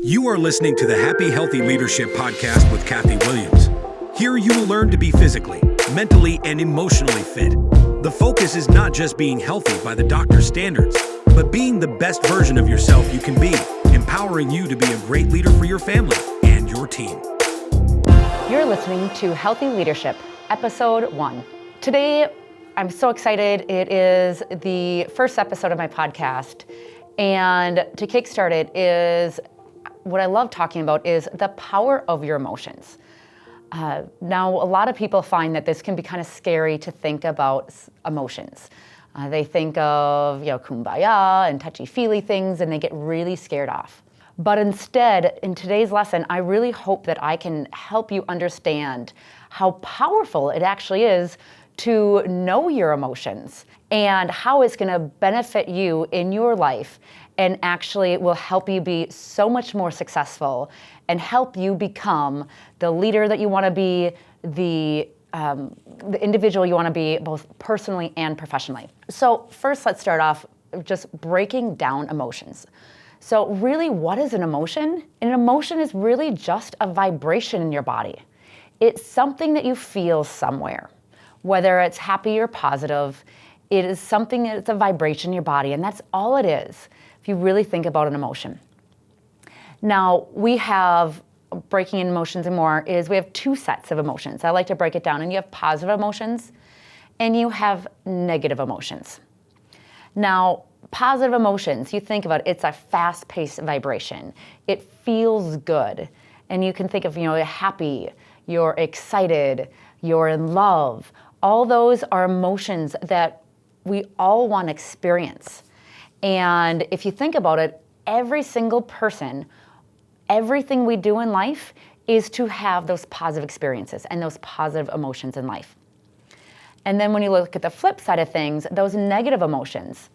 You are listening to the Happy Healthy Leadership Podcast with Kathy Williams. Here you will learn to be physically, mentally, and emotionally fit. The focus is not just being healthy by the doctor's standards, but being the best version of yourself you can be, empowering you to be a great leader for your family and your team. You're listening to Healthy Leadership, Episode 1. Today, I'm so excited. It is the first episode of my podcast. And to kickstart it is, what I love talking about is the power of your emotions. Now, a lot of people find that this can be kind of scary to think about emotions. They think of, kumbaya and touchy-feely things, and they get really scared off. But instead, in today's lesson, I really hope that I can help you understand how powerful it actually is to know your emotions and how it's going to benefit you in your life, and actually will help you be so much more successful and help you become the leader that you want to be, the individual you want to be, both personally and professionally. So first, let's start off just breaking down emotions. So really, what is an emotion? An emotion is really just a vibration in your body. It's something that you feel somewhere, whether it's happy or positive. It is something that's a vibration in your body, and that's all it is, if you really think about an emotion. Now, we have, breaking in emotions and more, is we have two sets of emotions. I like to break it down, and you have positive emotions, and you have negative emotions. Now, positive emotions, you think about it, it's a fast-paced vibration. It feels good, and you can think of, you're happy, you're excited, you're in love. All those are emotions that we all want to experience. And if you think about it, every single person, everything we do in life is to have those positive experiences and those positive emotions in life. And then when you look at the flip side of things, those negative emotions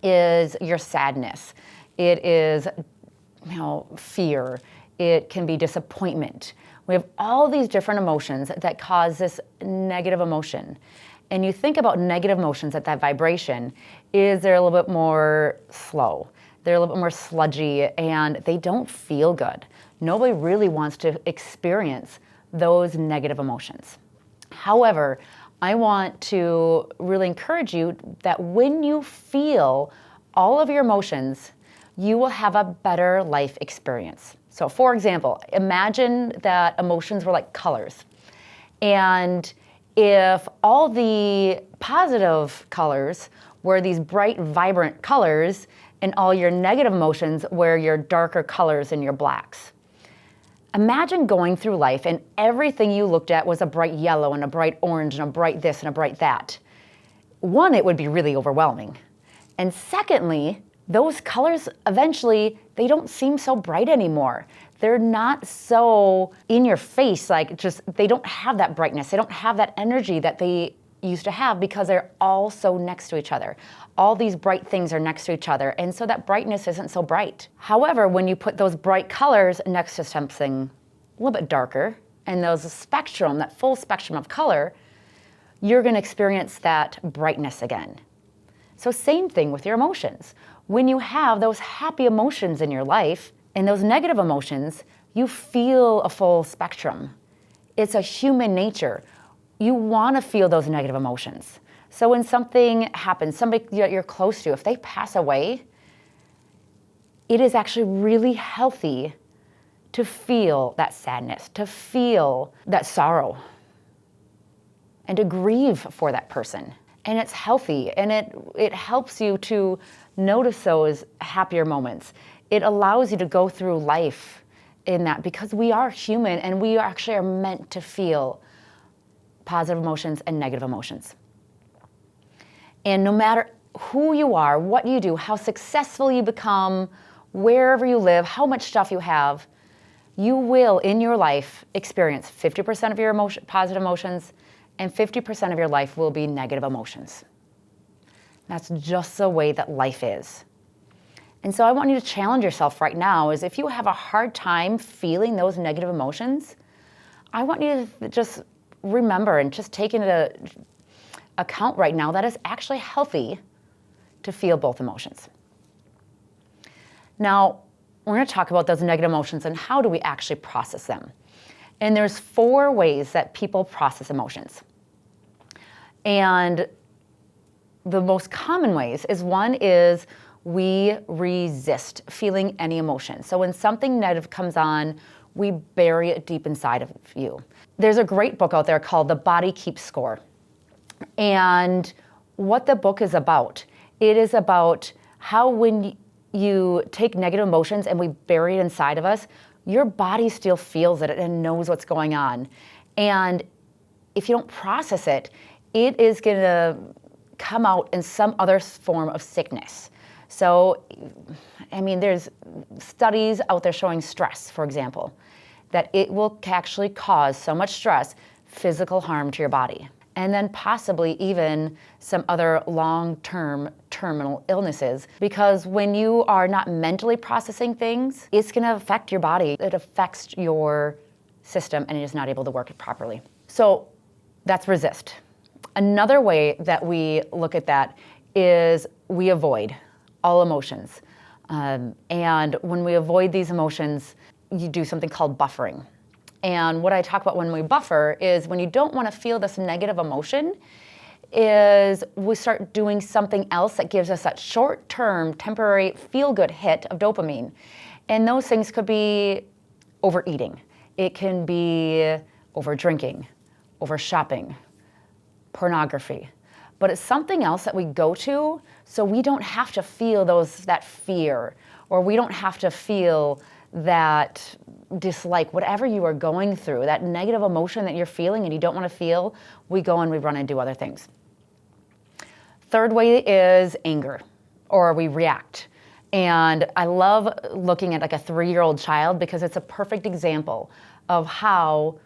is your sadness. It is, fear. It can be disappointment. We have all these different emotions that cause this negative emotion. And you think about negative emotions at that vibration, is they're a little bit more slow. They're a little bit more sludgy, and they don't feel good. Nobody really wants to experience those negative emotions. However, I want to really encourage you that when you feel all of your emotions, you will have a better life experience. So for example, imagine that emotions were like colors. And if all the positive colors were these bright, vibrant colors, and all your negative emotions were your darker colors and your blacks. Imagine going through life and everything you looked at was a bright yellow and a bright orange and a bright this and a bright that. One, it would be really overwhelming. And secondly, those colors eventually, they don't seem so bright anymore. They're not so in your face, they don't have that brightness. They don't have that energy that they used to have because they're all so next to each other. All these bright things are next to each other, and so that brightness isn't so bright. However, when you put those bright colors next to something a little bit darker, and there's a spectrum, that full spectrum of color, you're going to experience that brightness again. So same thing with your emotions. When you have those happy emotions in your life and those negative emotions, you feel a full spectrum. It's a human nature. You want to feel those negative emotions. So when something happens, somebody you're close to, if they pass away, it is actually really healthy to feel that sadness, to feel that sorrow, and to grieve for that person. And it's healthy, and it helps you to notice those happier moments. It allows you to go through life in that, because we are human and we actually are meant to feel positive emotions and negative emotions. And no matter who you are, what you do, how successful you become, wherever you live, how much stuff you have, you will in your life experience 50% of your positive emotions, and 50% of your life will be negative emotions. That's just the way that life is. And so I want you to challenge yourself right now, is if you have a hard time feeling those negative emotions, I want you to just remember and just take into account right now that it's actually healthy to feel both emotions. Now, we're going to talk about those negative emotions and how do we actually process them. And there's 4 ways that people process emotions. And the most common ways is, one is we resist feeling any emotion. So when something negative comes on, we bury it deep inside of you. There's a great book out there called The Body Keeps Score. And what the book is about, it is about how when you take negative emotions and we bury it inside of us, your body still feels it and knows what's going on. And if you don't process it, it is going to come out in some other form of sickness. So, I mean, there's studies out there showing stress, for example, that it will actually cause so much stress, physical harm to your body. And then possibly even some other long-term terminal illnesses. Because when you are not mentally processing things, it's gonna affect your body. It affects your system and it is not able to work it properly. So that's resist. Another way that we look at that is we avoid all emotions. And when we avoid these emotions, you do something called buffering. And what I talk about when we buffer is when you don't want to feel this negative emotion, is we start doing something else that gives us that short-term, temporary, feel-good hit of dopamine. And those things could be overeating. It can be over drinking, over shopping, pornography. But it's something else that we go to so we don't have to feel that fear, or we don't have to feel that dislike, whatever you are going through, that negative emotion that you're feeling and you don't want to feel, we go and we run and do other things. Third way is anger, or we react. And I love looking at like a 3-year-old child because it's a perfect example of how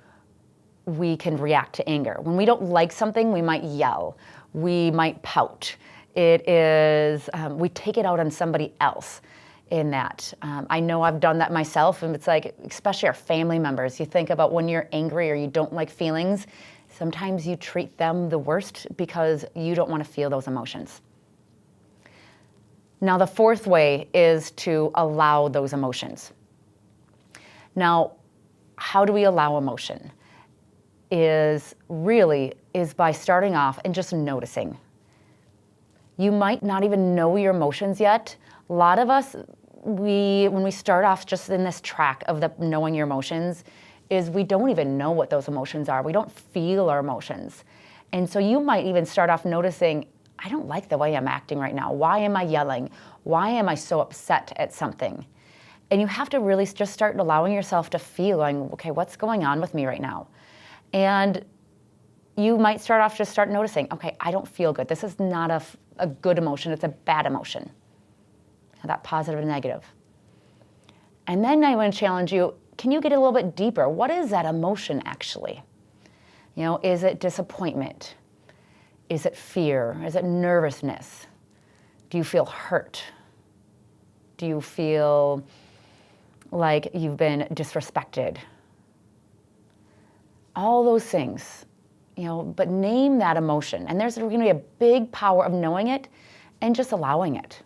we can react to anger. When we don't like something, we might yell, we might pout. It is, we take it out on somebody else in that. I know I've done that myself, and it's like, especially our family members, you think about when you're angry or you don't like feelings, sometimes you treat them the worst because you don't want to feel those emotions. Now, the 4th way is to allow those emotions. Now, how do we allow emotion? Is by starting off and just noticing. You might not even know your emotions yet. A lot of us, when we start off just in this track of knowing your emotions, is we don't even know what those emotions are. We don't feel our emotions. And so you might even start off noticing, I don't like the way I'm acting right now. Why am I yelling? Why am I so upset at something? And you have to really just start allowing yourself to feel, going, okay, what's going on with me right now? And you might start noticing, okay, I don't feel good. This is not a good emotion, it's a bad emotion. That positive and negative. And then I want to challenge you, can you get a little bit deeper? What is that emotion actually? You know, is it disappointment? Is it fear? Is it nervousness? Do you feel hurt? Do you feel like you've been disrespected? All those things, you know, but name that emotion. And there's going to be a big power of knowing it and just allowing it.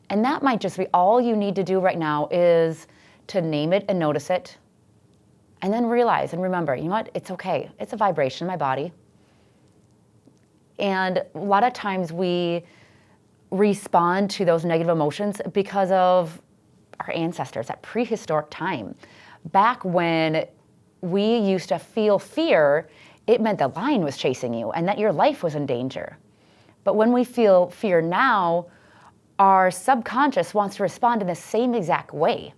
And that might just be all you need to do right now, is to name it and notice it. And then realize and remember, you know what? It's okay. It's a vibration in my body. And a lot of times we respond to those negative emotions because of our ancestors, that prehistoric time. Back when we used to feel fear, it meant the lion was chasing you and that your life was in danger. But when we feel fear now, our subconscious wants to respond in the same exact way.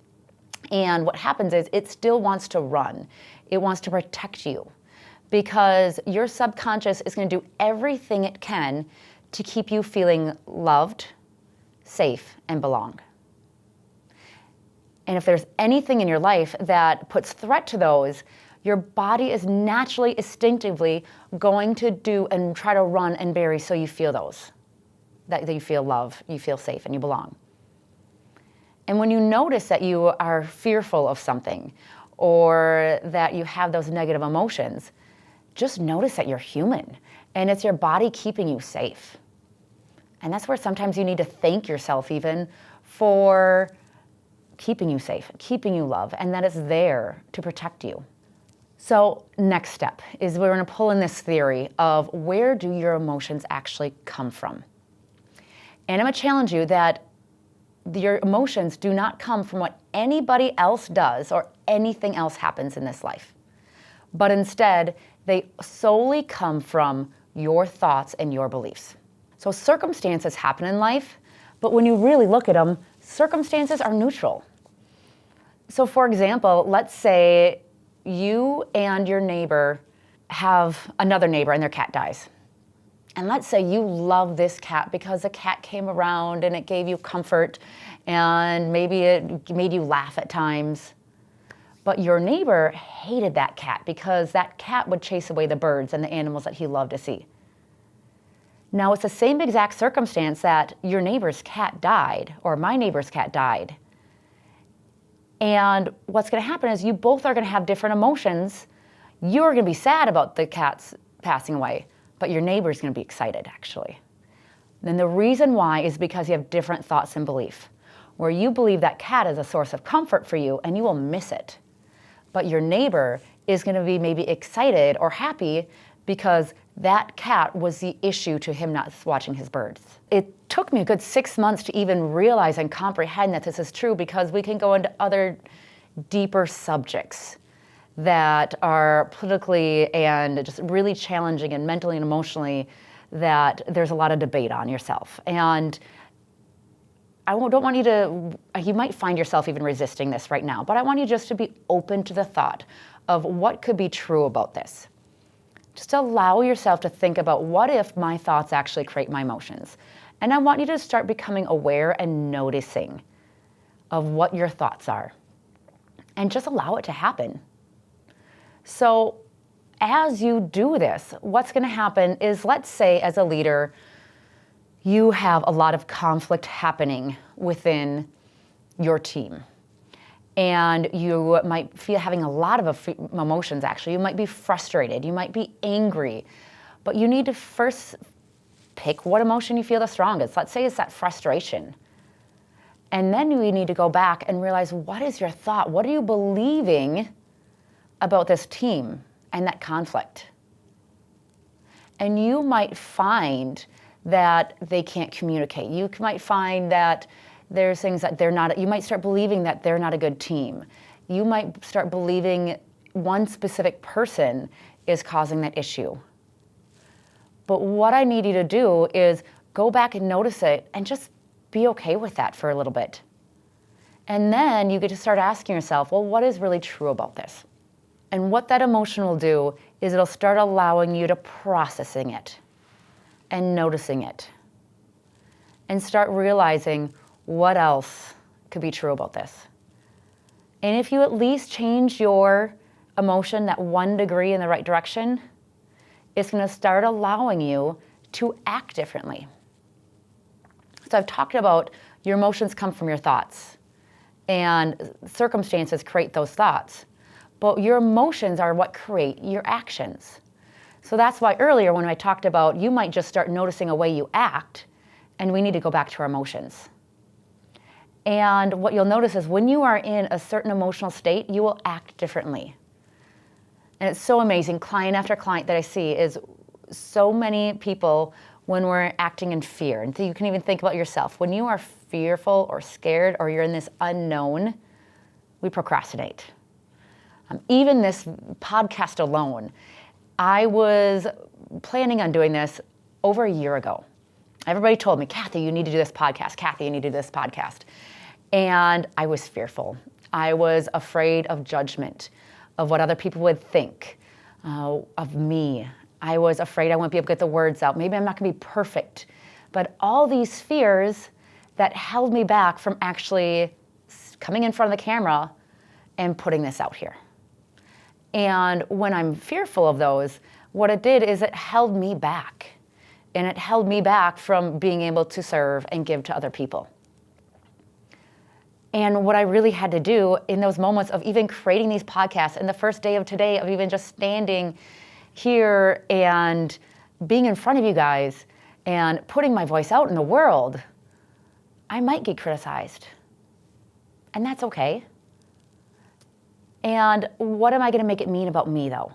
And what happens is it still wants to run. It wants to protect you because your subconscious is going to do everything it can to keep you feeling loved, safe, and belong. And if there's anything in your life that puts threat to those, your body is naturally, instinctively going to do and try to run and bury so you feel those. That you feel love, you feel safe, and you belong. And when you notice that you are fearful of something or that you have those negative emotions, just notice that you're human and it's your body keeping you safe. And that's where sometimes you need to thank yourself even for keeping you safe, keeping you loved, and that it's there to protect you. So next step is we're going to pull in this theory of where do your emotions actually come from? And I'm going to challenge you that your emotions do not come from what anybody else does or anything else happens in this life, but instead they solely come from your thoughts and your beliefs. So circumstances happen in life, but when you really look at them, circumstances are neutral. So for example, let's say you and your neighbor have another neighbor and their cat dies. And let's say you love this cat because the cat came around and it gave you comfort and maybe it made you laugh at times. But your neighbor hated that cat because that cat would chase away the birds and the animals that he loved to see. Now it's the same exact circumstance that your neighbor's cat died or my neighbor's cat died. And what's going to happen is you both are going to have different emotions. You're going to be sad about the cat's passing away, but your neighbor's going to be excited, actually. And the reason why is because you have different thoughts and belief, where you believe that cat is a source of comfort for you and you will miss it. But your neighbor is going to be maybe excited or happy because that cat was the issue to him not watching his birds. It took me a good 6 months to even realize and comprehend that this is true, because we can go into other deeper subjects that are politically and just really challenging and mentally and emotionally that there's a lot of debate on yourself. And I don't want you to, you might find yourself even resisting this right now, but I want you just to be open to the thought of what could be true about this. Just allow yourself to think about, what if my thoughts actually create my emotions? And I want you to start becoming aware and noticing of what your thoughts are. And just allow it to happen. So as you do this, what's going to happen is, let's say as a leader, you have a lot of conflict happening within your team. And you might feel having a lot of emotions, actually. You might be frustrated, you might be angry, but you need to first pick what emotion you feel the strongest. Let's say it's that frustration. And then you need to go back and realize, what is your thought? What are you believing about this team and that conflict? And you might find that they can't communicate. You might find that there's things that they're not, you might start believing that they're not a good team. You might start believing one specific person is causing that issue. But what I need you to do is go back and notice it and just be okay with that for a little bit. And then you get to start asking yourself, well, what is really true about this? And what that emotion will do is it'll start allowing you to processing it and noticing it and start realizing what else could be true about this. And if you at least change your emotion that 1 degree in the right direction, it's going to start allowing you to act differently. So I've talked about your emotions come from your thoughts, and circumstances create those thoughts. But your emotions are what create your actions. So that's why earlier when I talked about, you might just start noticing a way you act, and we need to go back to our emotions. And what you'll notice is when you are in a certain emotional state, you will act differently. And it's so amazing, client after client that I see is so many people when we're acting in fear. And so you can even think about yourself. When you are fearful or scared or you're in this unknown, we procrastinate. Even this podcast alone, I was planning on doing this over a year ago. Everybody told me, Kathy, you need to do this podcast. Kathy, you need to do this podcast. And I was fearful. I was afraid of judgment, of what other people would think of me. I was afraid I wouldn't be able to get the words out. Maybe I'm not going to be perfect. But all these fears that held me back from actually coming in front of the camera and putting this out here. And when I'm fearful of those, what it did is it held me back. And it held me back from being able to serve and give to other people. And what I really had to do in those moments of even creating these podcasts, and the first day of today of even just standing here and being in front of you guys and putting my voice out in the world, I might get criticized. And that's okay. And what am I going to make it mean about me, though?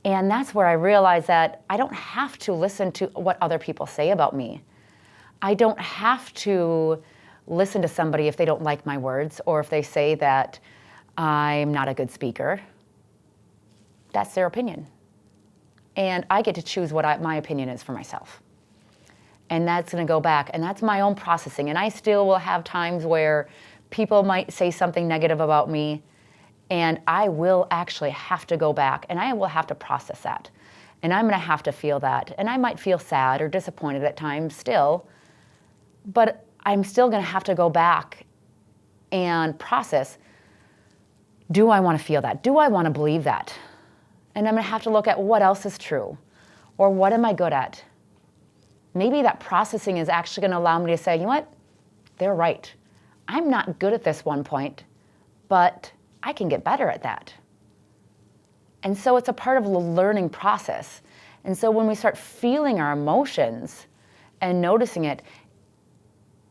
And that's where I realized that I don't have to listen to what other people say about me. I don't have to listen to somebody if they don't like my words or if they say that I'm not a good speaker. That's their opinion. And I get to choose what my opinion is for myself. And that's going to go back, and that's my own processing. And I still will have times where people might say something negative about me, and I will actually have to go back, and I will have to process that. And I'm going to have to feel that. And I might feel sad or disappointed at times still, but I'm still going to have to go back and process, do I want to feel that? Do I want to believe that? And I'm going to have to look at what else is true, or what am I good at? Maybe that processing is actually going to allow me to say, you know what? They're right. I'm not good at this one point, but I can get better at that. And so it's a part of the learning process. And so when we start feeling our emotions and noticing it,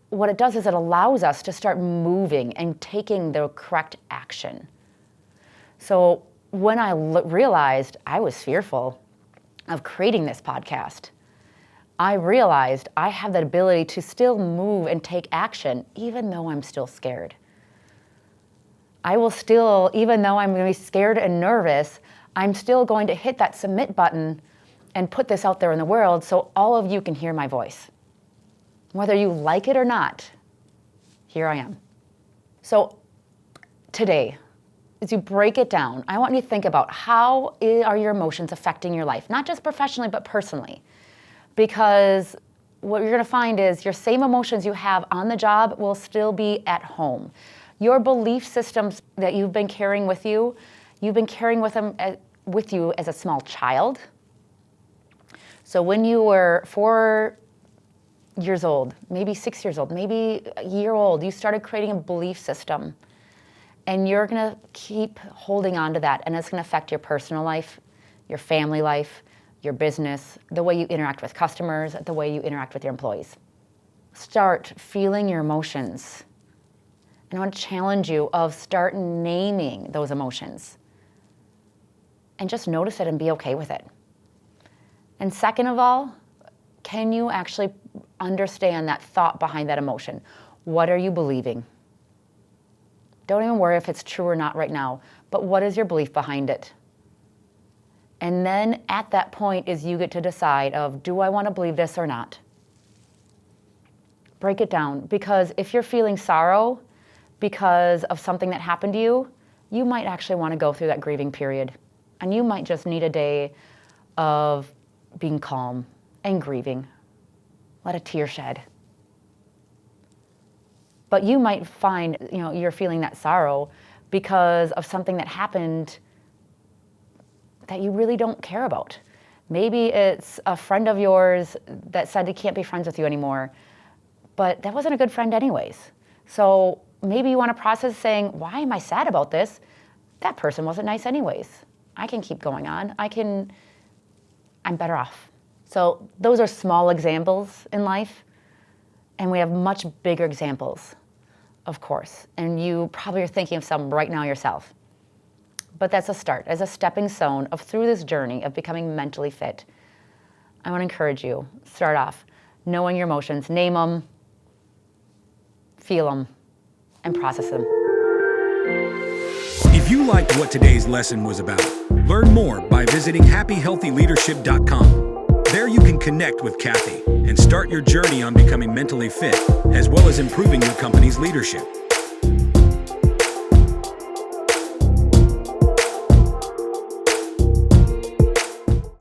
what it does is it allows us to start moving and taking the correct action. So when I realized I was fearful of creating this podcast, I realized I have that ability to still move and take action, even though I'm still scared. I will still, even though I'm going to be scared and nervous, I'm still going to hit that submit button and put this out there in the world so all of you can hear my voice. Whether you like it or not, here I am. So today, as you break it down, I want you to think about how are your emotions affecting your life, not just professionally, but personally. Because what you're going to find is your same emotions you have on the job will still be at home. Your belief systems that you've been carrying with you, you've been carrying with you as a small child. So when you were 4 years old, maybe 6 years old, maybe a year old, you started creating a belief system. And you're going to keep holding on to that, and it's going to affect your personal life, your family life, your business, the way you interact with customers, the way you interact with your employees. Start feeling your emotions. And I want to challenge you of start naming those emotions. And just notice it and be okay with it. And second of all, can you actually understand that thought behind that emotion? What are you believing? Don't even worry if it's true or not right now, but what is your belief behind it? And then at that point is you get to decide of, do I want to believe this or not? Break it down, because if you're feeling sorrow because of something that happened to you, you might actually want to go through that grieving period. And you might just need a day of being calm and grieving. Let a tear shed. But you might find, you're feeling that sorrow because of something that happened that you really don't care about. Maybe it's a friend of yours that said they can't be friends with you anymore, but that wasn't a good friend anyways. So maybe you want to process saying, why am I sad about this? That person wasn't nice anyways. I can keep going on. I'm better off. So those are small examples in life, and we have much bigger examples, of course. And you probably are thinking of some right now yourself. But that's a start, as a stepping stone through this journey of becoming mentally fit. I want to encourage you, start off knowing your emotions, name them, feel them, and process them. If you liked what today's lesson was about, learn more by visiting happyhealthyleadership.com. There you can connect with Kathy and start your journey on becoming mentally fit, as well as improving your company's leadership.